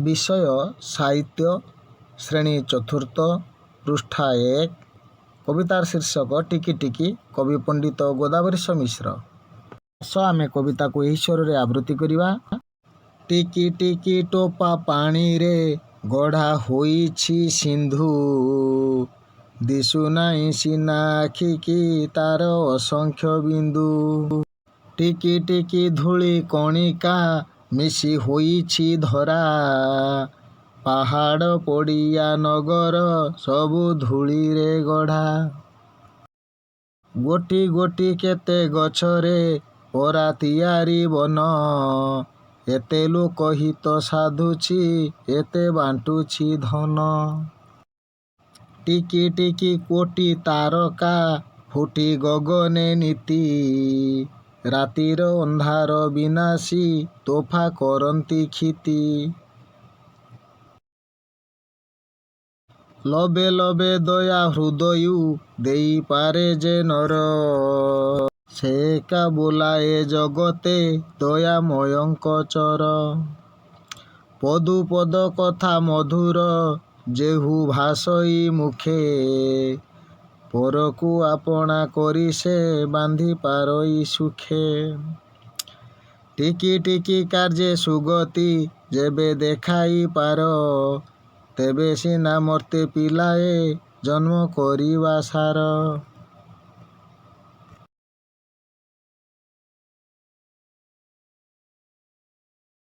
विषय साहित्य श्रेणी चतुर्थ पृष्ठा 1 कवितार शीर्षक टिकी टिकी कवि पंडित गोदावरीश मिश्र। आम कविता को यही स्वर आवृत्ति करवा। टिकी टिकी टोपा पानी रे गढ़ा होइछि सिंधु दिशु नाई सिना आखिकी तार असंख्य बिंदु टिकी टिकी धूଳି कणिका मिशी होइछि धरा पाहाड़ पड़िया नगर सबु धूଳି रे गढ़ा गोटी गोटी केते गछरे परा तियारी बन एते लोक हित साधुछि एते बांटुछि धन टिकी टिकी कोटी तारका फुटी गगने नीति रातिर अंधार विनाशी तोफा करंती क्षिति लबे लबे दया हृदयु देई पारे जे नर से एका बोलाए जगते दयामयंक चर पदु पद कथा मधुर जेहु भासई मुखे परकु आपणा करी से बांधी पारई सुखे टिकी टिकी कार्ये सुगति जेबे देखाई पार तेबे सिना मर्ते पिलाए जन्म करिवा सार।